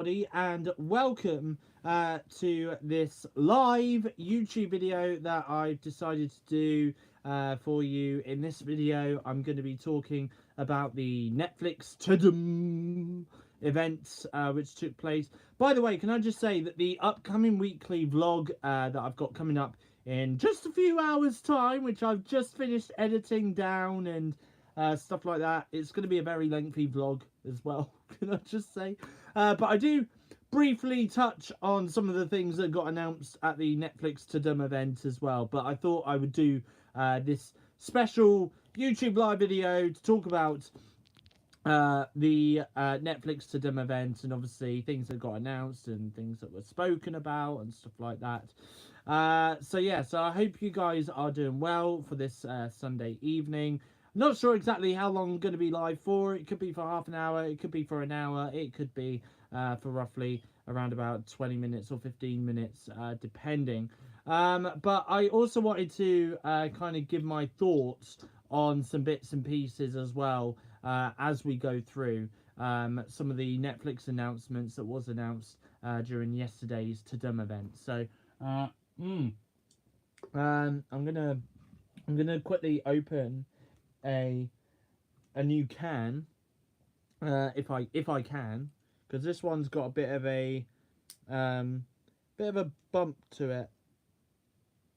and welcome to this live YouTube video that I've decided to do for you. In this video, I'm going to be talking about the Netflix TUDUM event which took place. By the way, can I just say that the upcoming weekly vlog that I've got coming up in just a few hours' time, which I've just finished editing down and stuff like that, it's going to be a very lengthy vlog as well, can I just say. But I do briefly touch on some of the things that got announced at the Netflix TUDUM event as well. But I thought I would do this special YouTube live video to talk about the Netflix TUDUM event, and obviously things that got announced and things that were spoken about and stuff like that. So I hope you guys are doing well for this Sunday evening. I'm not sure exactly how long I'm going to be live for. It could be for half an hour, it could be for an hour, it could be for roughly around about 20 minutes or 15 minutes, depending. But I also wanted to kind of give my thoughts on some bits and pieces as well as we go through some of the Netflix announcements that was announced during yesterday's TUDUM event. So I'm gonna quickly open a new can if I can, because this one's got a bit of a bump to it.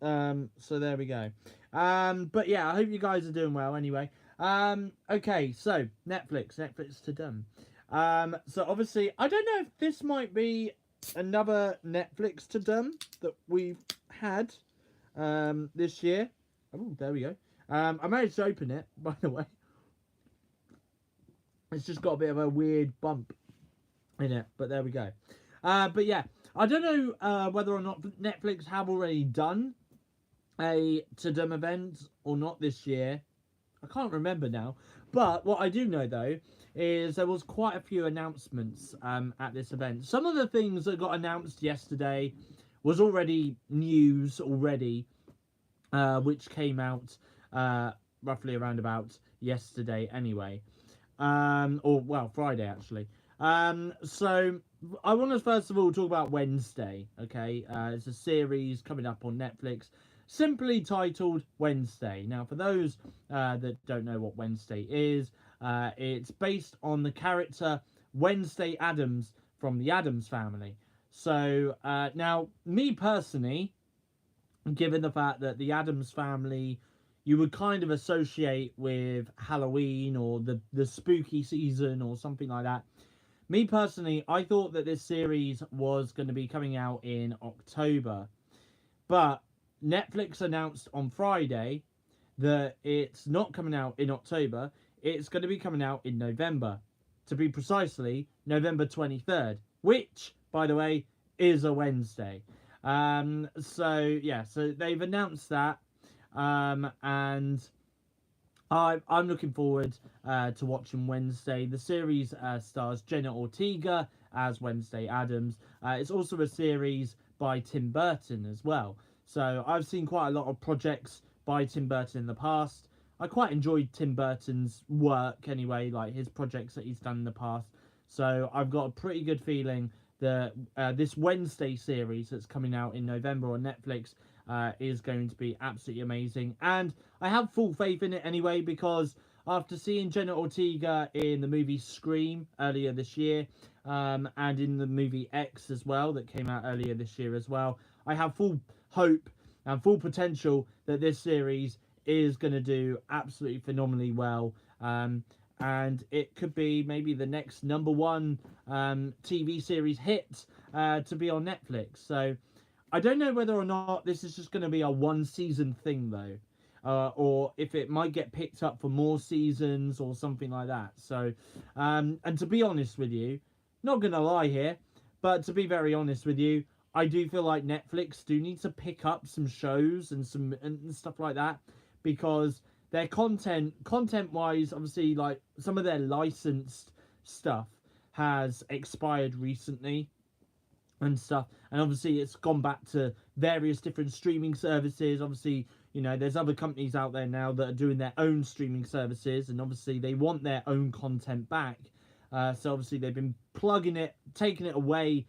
So there we go. But yeah, I hope you guys are doing well anyway. Okay, so Netflix TUDUM. So obviously, I don't know if this might be another Netflix TUDUM that we've had this year. Oh, there we go. I managed to open it, by the way. It's just got a bit of a weird bump in it, but there we go. But yeah, I don't know whether or not Netflix have already done a TUDUM event or not this year. I can't remember now. But what I do know, though, is there was quite a few announcements at this event. Some of the things that got announced yesterday was already news already, which came out roughly around about yesterday anyway. Friday, actually. So I want to first of all talk about Wednesday, okay? It's a series coming up on Netflix, simply titled Wednesday. Now, for those that don't know what Wednesday is, it's based on the character Wednesday Addams from the Addams Family. So, now, me personally, given the fact that the Addams Family you would kind of associate with Halloween or the spooky season or something like that. Me personally, I thought that this series was going to be coming out in October. But Netflix announced on Friday that it's not coming out in October. It's going to be coming out in November. To be precisely, November 23rd. Which, by the way, is a Wednesday. So they've announced that. And I'm looking forward to watching Wednesday. The series stars Jenna Ortega as Wednesday Addams. It's also a series by Tim Burton as well. So I've seen quite a lot of projects by Tim Burton in the past. I quite enjoyed Tim Burton's work anyway, like his projects that he's done in the past. So I've got a pretty good feeling that this Wednesday series that's coming out in November on Netflix is going to be absolutely amazing, and I have full faith in it anyway, because after seeing Jenna Ortega in the movie Scream earlier this year, and in the movie X as well that came out earlier this year as well, I have full hope and full potential that this series is going to do absolutely phenomenally well, and it could be maybe the next #1 TV series hit to be on Netflix. So I don't know whether or not this is just going to be a one-season thing, though, or if it might get picked up for more seasons or something like that. So, and to be honest with you, not going to lie here, but to be very honest with you, I do feel like Netflix do need to pick up some shows and stuff like that, because their content-wise, obviously, like some of their licensed stuff has expired recently and stuff, and obviously it's gone back to various different streaming services. Obviously, you know, there's other companies out there now that are doing their own streaming services, and obviously they want their own content back. So obviously they've been taking it away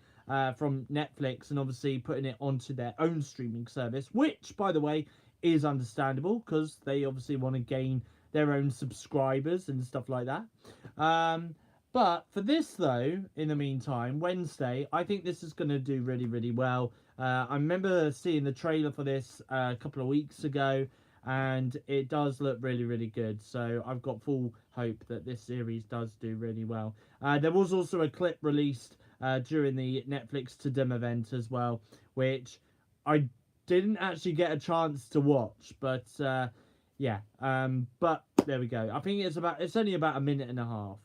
from Netflix, and obviously putting it onto their own streaming service, which, by the way, is understandable because they obviously want to gain their own subscribers and stuff like that. But for this, though, in the meantime, Wednesday, I think this is going to do really, really well. I remember seeing the trailer for this a couple of weeks ago, and it does look really, really good. So I've got full hope that this series does do really well. There was also a clip released during the Netflix TUDUM event as well, which I didn't actually get a chance to watch, but yeah. But there we go. I think it's only about a minute and a half.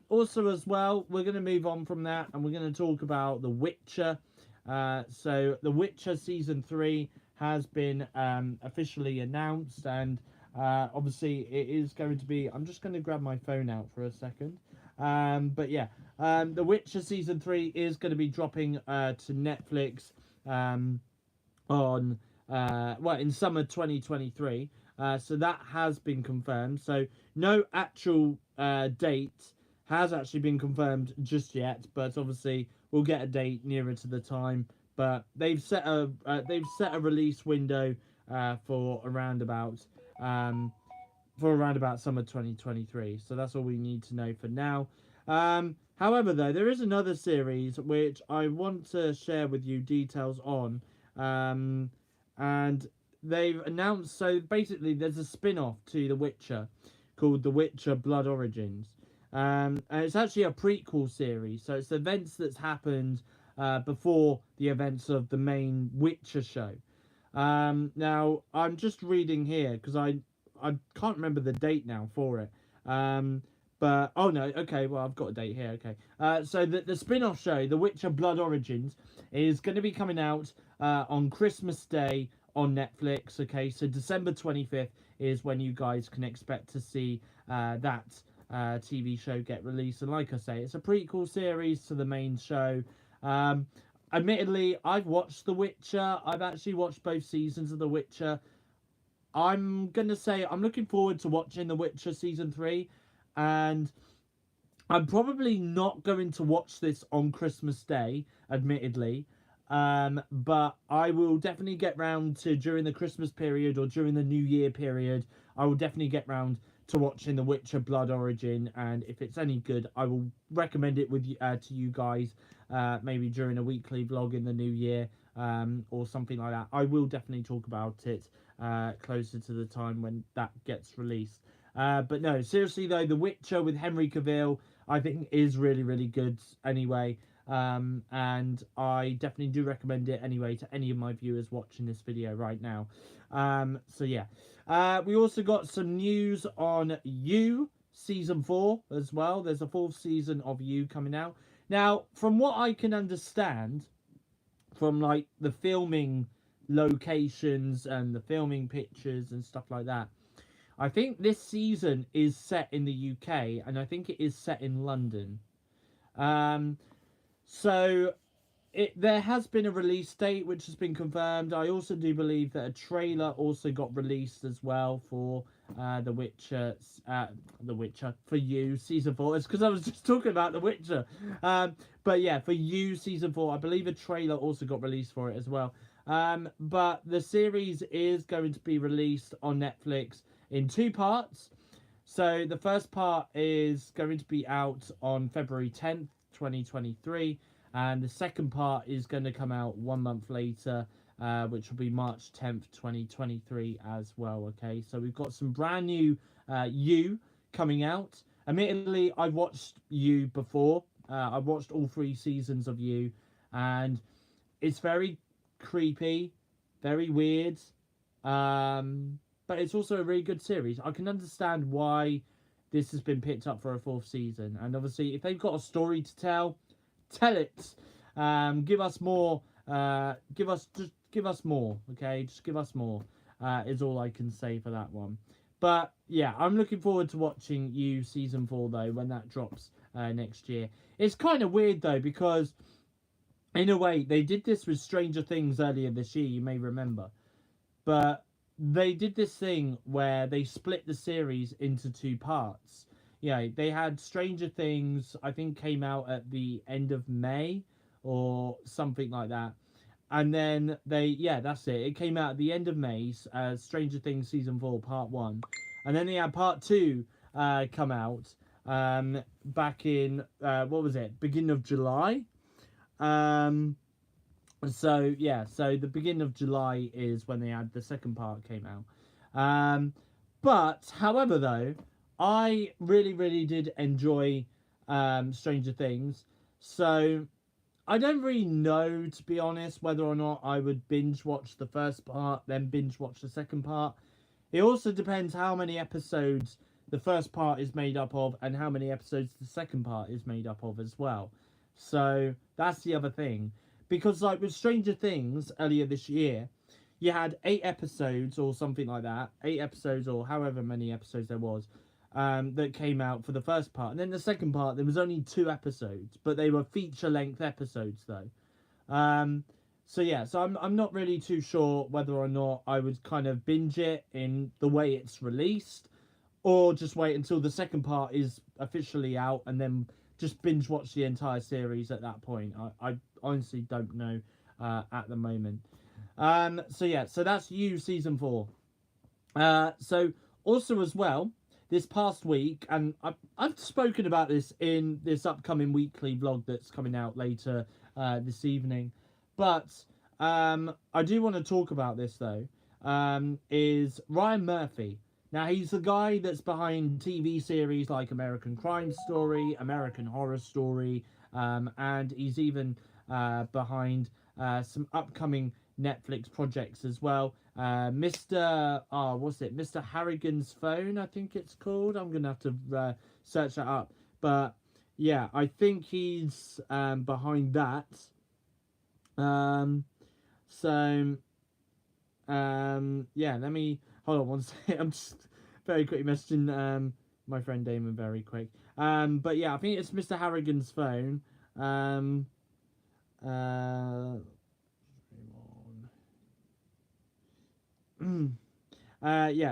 Also, as well, we're going to move on from that, and we're going to talk about The Witcher. So, The Witcher Season 3 has been officially announced, and obviously it is going to be... I'm just going to grab my phone out for a second. But yeah, The Witcher Season 3 is going to be dropping to Netflix in summer 2023. So that has been confirmed. So no actual date has actually been confirmed just yet, but obviously we'll get a date nearer to the time. But they've set a release window for around about summer 2023. So that's all we need to know for now. However, though, there is another series which I want to share with you details on, and they've announced, so basically there's a spin-off to The Witcher called The Witcher Blood Origins. And it's actually a prequel series, so it's events that's happened before the events of the main Witcher show. Now, I'm just reading here, because I can't remember the date now for it. But, oh no, okay, well, I've got a date here, okay. So the spin-off show, The Witcher Blood Origins, is going to be coming out on Christmas Day on Netflix, okay? So December 25th is when you guys can expect to see that TV show get released. And like I say, it's a prequel series to the main show. Admittedly, I've watched The Witcher. I've actually watched both seasons of The Witcher. I'm going to say I'm looking forward to watching The Witcher Season 3. And I'm probably not going to watch this on Christmas Day, admittedly. But I will definitely get round to, during the Christmas period or during the New Year period, I will definitely get round to watching The Witcher Blood Origin. And if it's any good, I will recommend it with you, to you guys, maybe during a weekly vlog in the new year, or something like that. I will definitely talk about it closer to the time when that gets released. But no, seriously though, The Witcher with Henry Cavill, I think is really, really good anyway. And I definitely do recommend it anyway to any of my viewers watching this video right now. So yeah. We also got some news on You Season 4 as well. There's a 4th season of You coming out. Now, from what I can understand, from like the filming locations and the filming pictures and stuff like that, I think this season is set in the UK, and I think it is set in London. So there has been a release date which has been confirmed. I also do believe that a trailer also got released as well for The Witcher for You Season 4. It's because I was just talking about The Witcher. But yeah, for You Season 4, I believe a trailer also got released for it as well. But the series is going to be released on Netflix in 2 parts. So the first part is going to be out on February 10th, 2023. And the second part is going to come out 1 month later, which will be March 10th, 2023 as well, okay? So we've got some brand new You coming out. Admittedly, I've watched You before. I've watched all 3 seasons of You. And it's very creepy, very weird. But it's also a really good series. I can understand why this has been picked up for a 4th season. And obviously, if they've got a story to tell it. Give us more. Give us more. Okay, just give us more. Is all I can say for that one. But yeah, I'm looking forward to watching You Season 4 though when that drops next year. It's kind of weird though, because in a way they did this with Stranger Things earlier this year. You may remember, but they did this thing where they split the series into 2 parts. yeah, they had Stranger Things, I think came out at the end of May or something like that. And then yeah, that's it. It came out at the end of May, Stranger Things Season 4, Part 1. And then they had Part 2 come out back in, what was it, beginning of July? Um, so, yeah, so the beginning of July is when they had the second part came out. But, however, though, I really, really did enjoy Stranger Things. So, I don't really know, to be honest, whether or not I would binge watch the first part, then binge watch the second part. It also depends how many episodes the first part is made up of and how many episodes the second part is made up of as well. So that's the other thing. Because, like, with Stranger Things earlier this year, you had 8 episodes or something like that, 8 episodes or however many episodes there was, that came out for the first part. And then the second part, there was only 2 episodes, but they were feature-length episodes, though. So yeah, so I'm not really too sure whether or not I would kind of binge it in the way it's released, or just wait until the second part is officially out and then just binge watch the entire series at that point. I honestly don't know at the moment. So yeah, so that's You Season 4. So also as well, this past week, and I've spoken about this in this upcoming weekly vlog that's coming out later this evening, but I do want to talk about this though, is Ryan Murphy. Now, he's the guy that's behind TV series like American Crime Story, American Horror Story, and he's even behind some upcoming Netflix projects as well. Mr. Harrigan's Phone, I think it's called. I'm going to have to search that up. But, yeah, I think he's behind that. Yeah, let me... Hold on one second. I'm just very quickly messaging my friend Damon very quick. But, yeah, I think it's Mr. Harrigan's Phone. Yeah,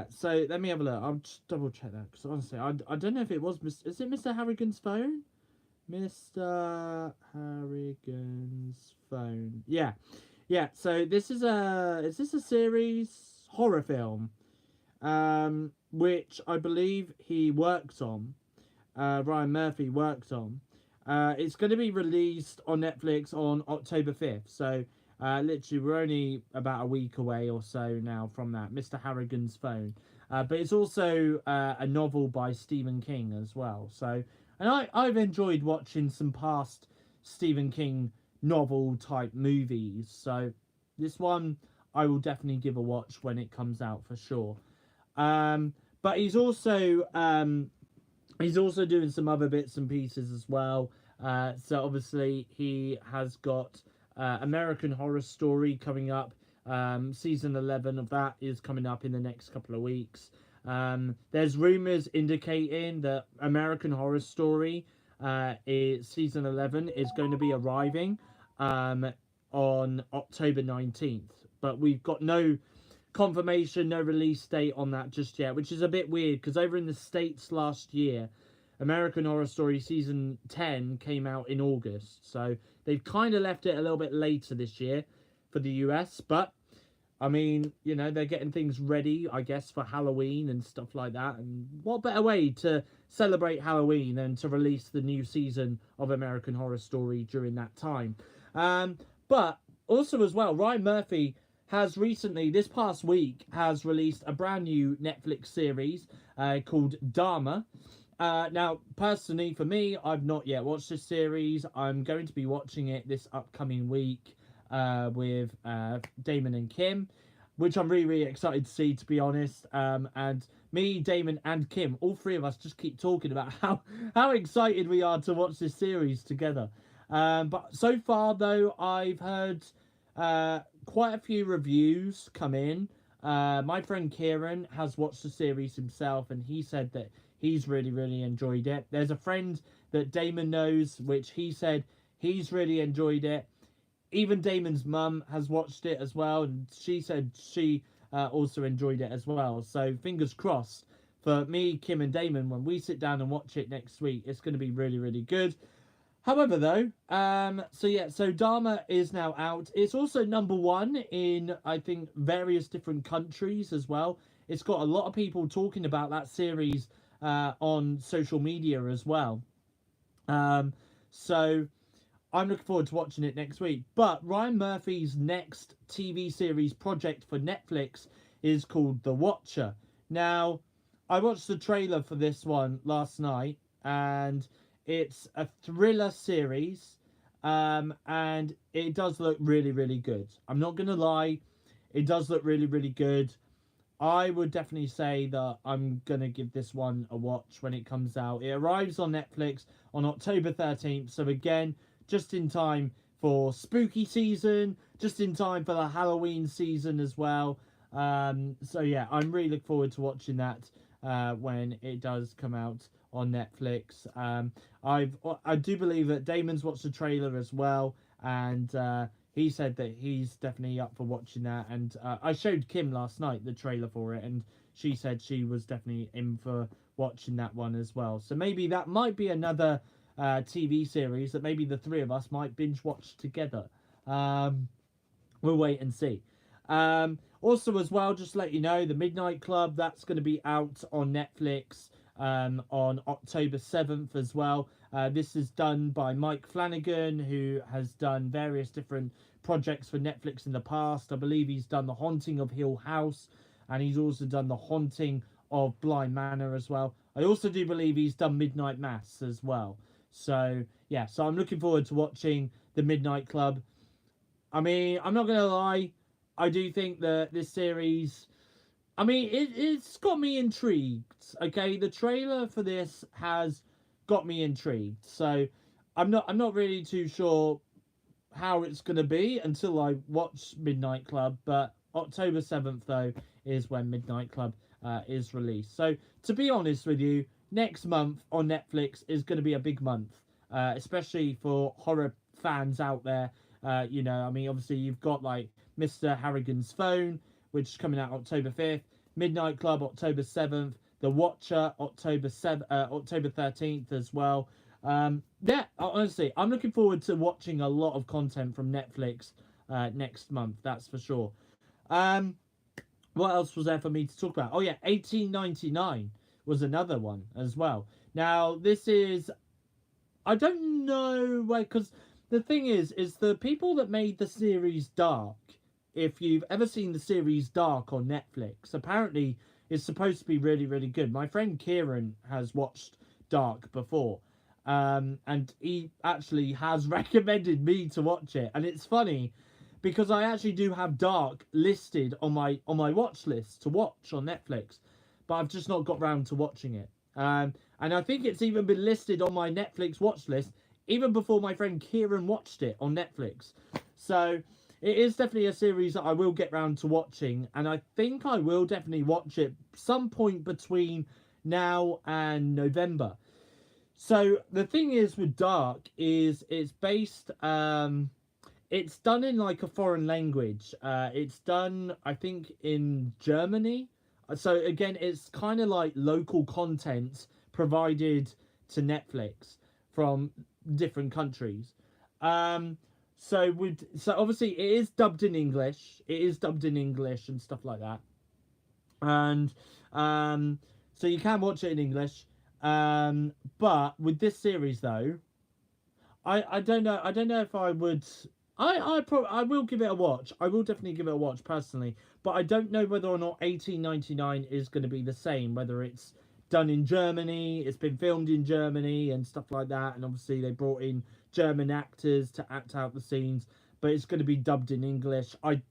so let me have a look. I'll just double check that, because honestly, I don't know if it was is it Mr. Harrigan's Phone? Mr. Harrigan's Phone. Yeah. Yeah, so this is is this a series horror film? Which I believe he worked on. Ryan Murphy worked on. It's going to be released on Netflix on October 5th. So, literally, we're only about a week away or so now from that. Mr. Harrigan's Phone. But it's also a novel by Stephen King as well. So, and I've enjoyed watching some past Stephen King novel type movies. So, this one I will definitely give a watch when it comes out for sure. But he's also doing some other bits and pieces as well. So obviously he has got American Horror Story coming up. Season 11 of that is coming up in the next couple of weeks. There's rumours indicating that American Horror Story season 11 is going to be arriving on October 19th. But we've got no confirmation, no release date on that just yet, which is a bit weird because over in the States last year, American Horror Story Season 10 came out in August. So they've kind of left it a little bit later this year for the US. But, I mean, you know, they're getting things ready, I guess, for Halloween and stuff like that. And what better way to celebrate Halloween than to release the new season of American Horror Story during that time. But also as well, Ryan Murphy has recently, this past week, has released a brand new Netflix series called Dharma. Now, personally, for me, I've not yet watched this series. I'm going to be watching it this upcoming week with Damon and Kim, which I'm really, really excited to see, to be honest. And me, Damon, and Kim, all three of us just keep talking about how excited we are to watch this series together. But so far, though, I've heard quite a few reviews come in. My friend Kieran has watched the series himself, and he said that he's really, really enjoyed it. There's a friend that Damon knows, which he said he's really enjoyed it. Even Damon's mum has watched it as well, and she said she also enjoyed it as well. So fingers crossed for me, Kim and Damon, when we sit down and watch it next week, it's going to be really, really good. However, though, so Dharma is now out. It's also number one in, I think, various different countries as well. It's got a lot of people talking about that series on social media as well. So I'm looking forward to watching it next week. But Ryan Murphy's next TV series project for Netflix is called The Watcher. Now, I watched the trailer for this one last night, and it's a thriller series, and it does look really, really good. I'm not going to lie, it does look really, really good. I would definitely say that I'm going to give this one a watch when it comes out. It arrives on Netflix on October 13th. So again, just in time for spooky season, just in time for the Halloween season as well. So yeah, I'm really looking forward to watching that when it does come out on Netflix. I do believe that Damon's watched the trailer as well, and he said that he's definitely up for watching that. And I showed Kim last night the trailer for it, and she said she was definitely in for watching that one as well. So maybe that might be another TV series that maybe the three of us might binge watch together. We'll wait and see. Also, as well, just to let you know, The Midnight Club, that's going to be out on Netflix on October 7th as well. This is done by Mike Flanagan, who has done various different projects for Netflix in the past. I believe he's done The Haunting of Hill House, and he's also done The Haunting of Bly Manor as well. I also do believe he's done Midnight Mass as well. So, yeah, so I'm looking forward to watching The Midnight Club. I mean, I'm not going to lie, I do think that this series, I mean, it's got me intrigued, okay? The trailer for this has got me intrigued. So I'm not really too sure how it's going to be until I watch Midnight Club. But October 7th, though, is when Midnight Club is released. So to be honest with you, next month on Netflix is going to be a big month, especially for horror fans out there. You know, I mean, obviously you've got like Mr. Harrigan's Phone, which is coming out October 5th, Midnight Club October 7th, The Watcher October 13th as well. Yeah, honestly, I'm looking forward to watching a lot of content from Netflix next month, that's for sure. What else was there for me to talk about? Oh yeah, 1899 was another one as well. Now, this is, I don't know why, because the thing is the people that made the series Dark, if you've ever seen the series Dark on Netflix, apparently it's supposed to be really, really good. My friend Kieran has watched Dark before, and he actually has recommended me to watch it. And it's funny because I actually do have Dark listed on my watch list to watch on Netflix, but I've just not got round to watching it. And I think it's even been listed on my Netflix watch list even before my friend Kieran watched it on Netflix. So it is definitely a series that I will get round to watching, and I think I will definitely watch it some point between now and November. So the thing is with Dark is it's based, it's done in like a foreign language. It's done, I think, in Germany. So again, it's kind of like local content provided to Netflix from different countries. So obviously it is dubbed in English. It is dubbed in English and stuff like that. And so you can watch it in English. But with this series though, I don't know. I don't know if I would. I will give it a watch. I will definitely give it a watch personally. But I don't know whether or not 1899 is going to be the same. Whether it's done in Germany, it's been filmed in Germany and stuff like that. And obviously they brought in German actors to act out the scenes. But it's going to be dubbed in English. I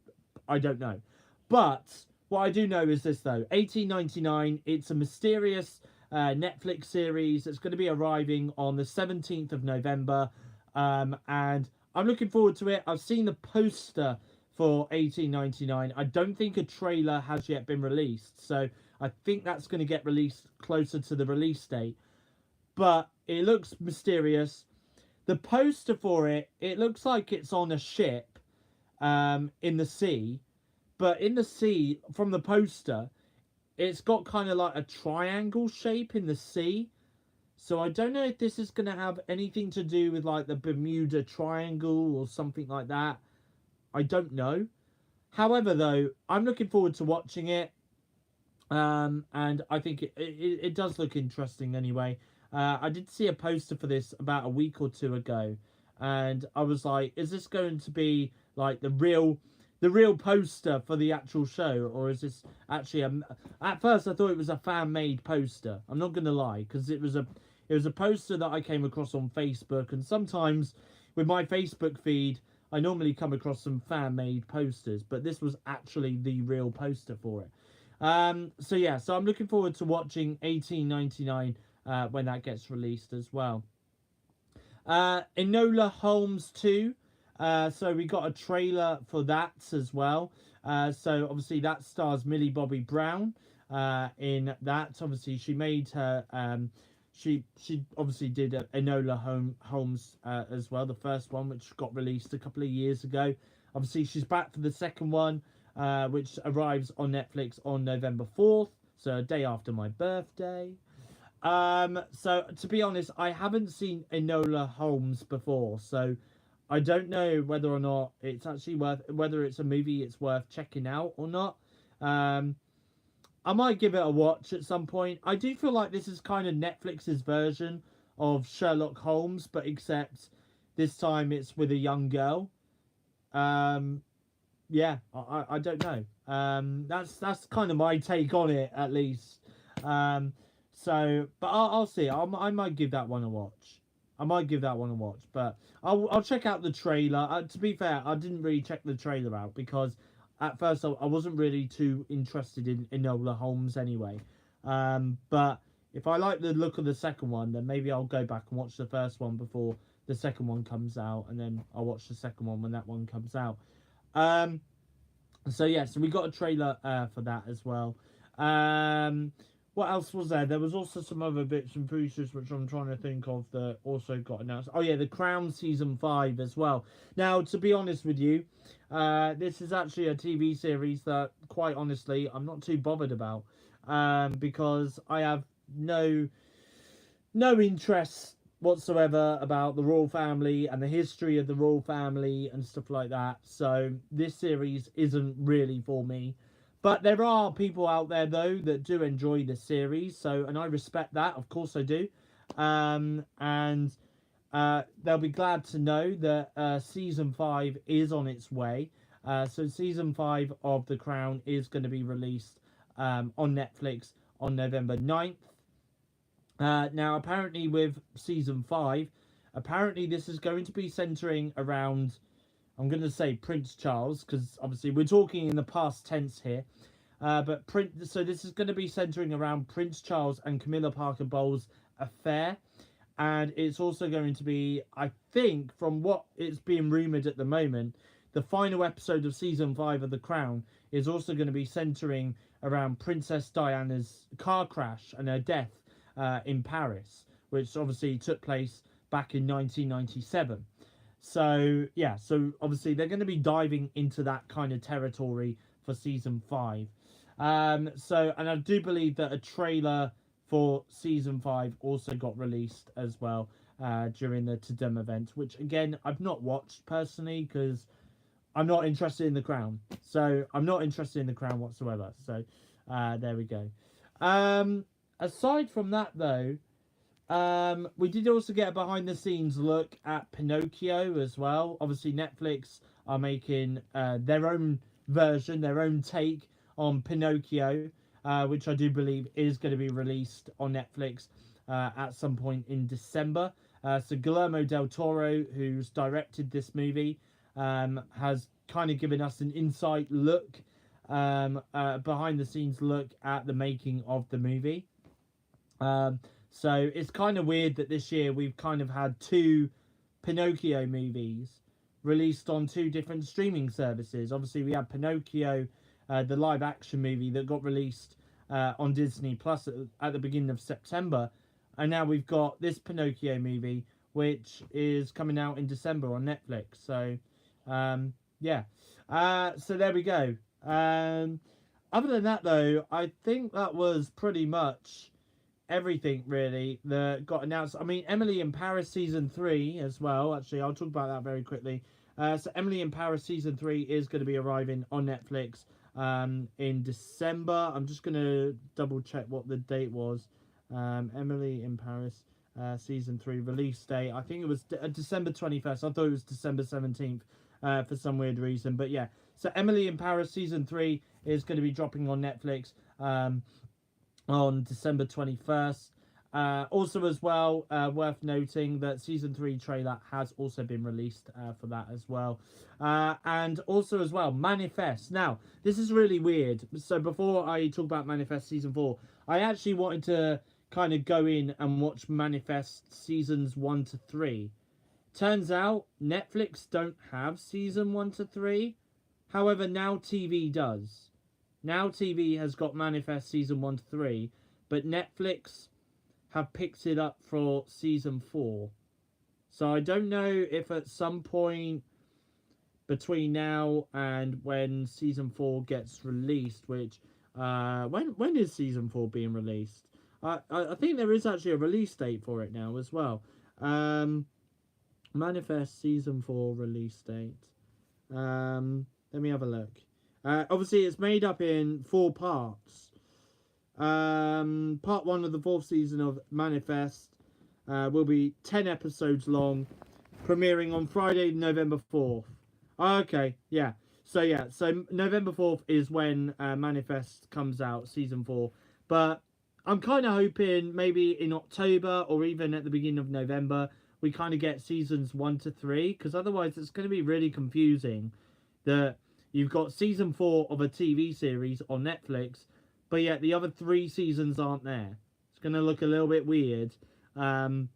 don't know. But what I do know is this though. 1899, it's a mysterious Netflix series that's going to be arriving on the 17th of November. And I'm looking forward to it. I've seen the poster for 1899. I don't think a trailer has yet been released. So I think that's going to get released closer to the release date. But it looks mysterious. The poster for it, it looks like it's on a ship in the sea. But in the sea, from the poster, it's got kind of like a triangle shape in the sea. So I don't know if this is going to have anything to do with like the Bermuda Triangle or something like that. I don't know. However, though, I'm looking forward to watching it. And I think it does look interesting anyway. I did see a poster for this about a week or two ago, and I was like, is this going to be like the real poster for the actual show, or is this actually a? At first, I thought it was a fan made poster. I'm not gonna lie, because it was a poster that I came across on Facebook, and sometimes with my Facebook feed, I normally come across some fan made posters, but this was actually the real poster for it. So yeah, so I'm looking forward to watching 1899 when that gets released as well. Enola Holmes 2. So we got a trailer for that as well. So obviously that stars Millie Bobby Brown in that. Obviously she made her she obviously did Enola Holmes as well, the first one, which got released a couple of years ago. Obviously she's back for the second one, which arrives on Netflix on November 4th, so a day after my birthday. So to be honest, I haven't seen Enola Holmes before, so I don't know whether or not it's actually whether it's a movie it's worth checking out or not. I might give it a watch at some point. I do feel like this is kind of Netflix's version of Sherlock Holmes, but except this time it's with a young girl. Yeah, I don't know. That's kind of my take on it, at least. But I'll see. I might give that one a watch. I might give that one a watch, but I'll check out the trailer. To be fair, I didn't really check the trailer out because at first I wasn't really too interested in Enola Holmes anyway. But if I like the look of the second one, then maybe I'll go back and watch the first one before the second one comes out, and then I'll watch the second one when that one comes out. So yeah, so we got a trailer for that as well. What else was there? There was also some other bits and pieces which I'm trying to think of that also got announced. Oh yeah, The Crown Season 5 as well. Now, to be honest with you, this is actually a TV series that, quite honestly, I'm not too bothered about. Because I have no interest whatsoever about the royal family and the history of the royal family and stuff like that. So this series isn't really for me. But there are people out there, though, that do enjoy the series. So, and I respect that. Of course I do. And they'll be glad to know that Season 5 is on its way. So Season 5 of The Crown is going to be released on Netflix on November 9th. Now, apparently with Season 5, apparently this is going to be centering around, I'm going to say Prince Charles, because obviously we're talking in the past tense here. So this is going to be centering around Prince Charles and Camilla Parker Bowles' affair. And it's also going to be, I think, from what it's being rumoured at the moment, the final episode of Season 5 of The Crown is also going to be centering around Princess Diana's car crash and her death in Paris, which obviously took place back in 1997. So yeah, so obviously they're going to be diving into that kind of territory for Season 5. And I do believe that a trailer for Season 5 also got released as well during the TUDUM event, which again I've not watched personally because I'm not interested in The Crown. So I'm not interested in The Crown whatsoever. So there we go. Aside from that, though, we did also get a behind-the-scenes look at Pinocchio as well. Obviously, Netflix are making their own version, their own take on Pinocchio, which I do believe is going to be released on Netflix at some point in December. So Guillermo del Toro, who's directed this movie, has kind of given us an insight look, behind-the-scenes look at the making of the movie. So it's kind of weird that this year we've kind of had two Pinocchio movies released on two different streaming services. Obviously, we had Pinocchio, the live action movie that got released on Disney Plus at the beginning of September. And now we've got this Pinocchio movie, which is coming out in December on Netflix. So, yeah. So there we go. Other than that, though, I think that was pretty much everything really that got announced. I mean, Emily in Paris season 3 as well. Actually, I'll talk about that very quickly. So Emily in Paris season 3 is going to be arriving on Netflix in December. I'm just going to double check what the date was. Emily in Paris season 3 release date. I think it was December 21st. I thought it was December 17th for some weird reason. But yeah, so Emily in Paris season 3 is going to be dropping on Netflix on December 21st. Also, as well, worth noting that season 3 trailer has also been released for that as well. And also, as well, Manifest. Now, this is really weird. So, before I talk about Manifest season 4, I actually wanted to kind of go in and watch Manifest seasons 1 to 3. Turns out, Netflix don't have season 1 to 3. However, Now TV does. Now TV has got Manifest season 1 to 3, but Netflix have picked it up for season 4. So I don't know if at some point between now and when season 4 gets released, which when is season 4 being released? I think there is actually a release date for it now as well. Manifest season 4 release date. Let me have a look. Obviously, it's made up in 4 parts. Part 1 of the 4th season of Manifest will be 10 episodes long, premiering on Friday, November 4th. Okay, yeah. So November 4th is when Manifest comes out, season 4. But I'm kind of hoping maybe in October or even at the beginning of November, we kind of get seasons 1 to 3, because otherwise it's going to be really confusing that you've got season 4 of a TV series on Netflix, but yet the other 3 seasons aren't there. It's going to look a little bit weird. Who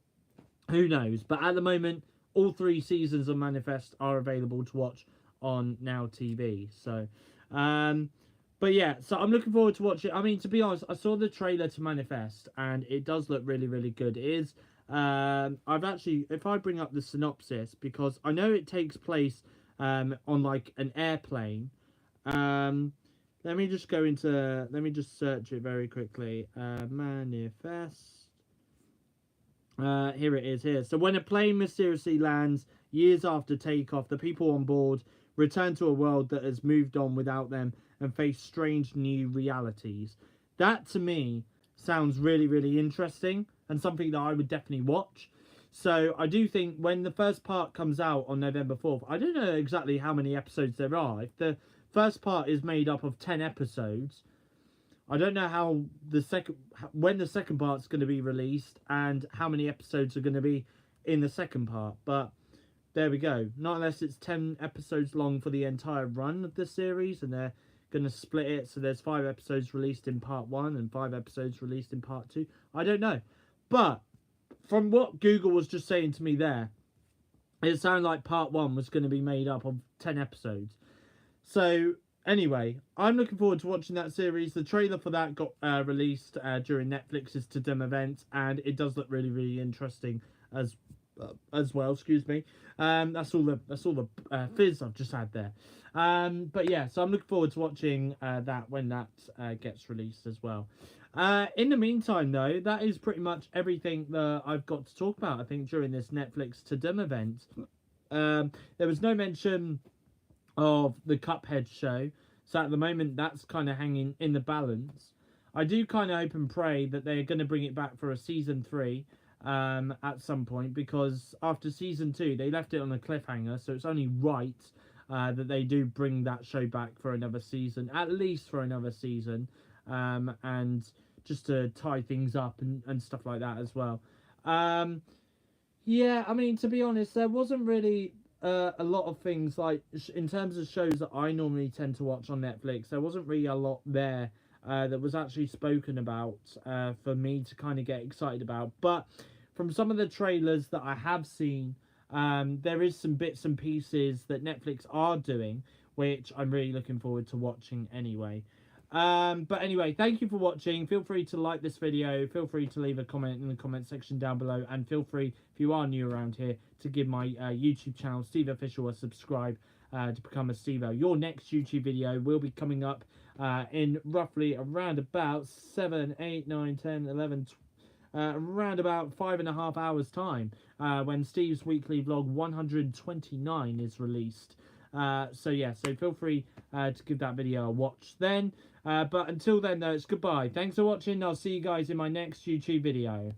knows? But at the moment, all 3 seasons of Manifest are available to watch on Now TV. So, but yeah, so I'm looking forward to watching. I mean, to be honest, I saw the trailer to Manifest, and it does look really, really good. It is. I've actually, if I bring up the synopsis, because I know it takes place on like an airplane. Let me just search it very quickly. Manifest. Here it is here. So when a plane mysteriously lands years after takeoff, the people on board return to a world that has moved on without them and face strange new realities. That to me sounds really, really interesting and something that I would definitely watch. So I do think when the first part comes out on November 4th, I don't know exactly how many episodes there are. If the first part is made up of 10 episodes, I don't know how when the second part's going to be released and how many episodes are going to be in the second part. But there we go. Not unless it's 10 episodes long for the entire run of the series, and they're going to split it. So there's 5 episodes released in part 1 and 5 episodes released in part 2. I don't know. But from what Google was just saying to me there, it sounded like part 1 was going to be made up of 10 episodes. So anyway, I'm looking forward to watching that series. The trailer for that got released during Netflix's TUDUM event, and it does look really, really interesting as well. Excuse me. That's all the fizz I've just had there. But yeah, so I'm looking forward to watching that when that gets released as well. In the meantime, though, that is pretty much everything that I've got to talk about, I think, during this Netflix TUDUM event. There was no mention of the Cuphead show, so at the moment that's kind of hanging in the balance. I do kind of hope and pray that they're going to bring it back for a season 3 at some point, because after season 2 they left it on a cliffhanger, so it's only right that they do bring that show back for another season, at least for another season, and just to tie things up and stuff like that as well. Yeah, I mean, to be honest, there wasn't really a lot of things, like, in terms of shows that I normally tend to watch on Netflix, there wasn't really a lot there that was actually spoken about for me to kind of get excited about. But from some of the trailers that I have seen, there is some bits and pieces that Netflix are doing, which I'm really looking forward to watching anyway. But anyway, thank you for watching. Feel free to like this video. Feel free to leave a comment in the comment section down below. And feel free, if you are new around here, to give my YouTube channel, SteveOfficial, a subscribe to become a Stevo. Your next YouTube video will be coming up in roughly around about 7, 8, 9, 10, 11, around about 5.5 hours time when Steve's weekly vlog 129 is released. So yeah, so feel free to give that video a watch then. But until then though, it's goodbye. Thanks for watching. I'll see you guys in my next YouTube video.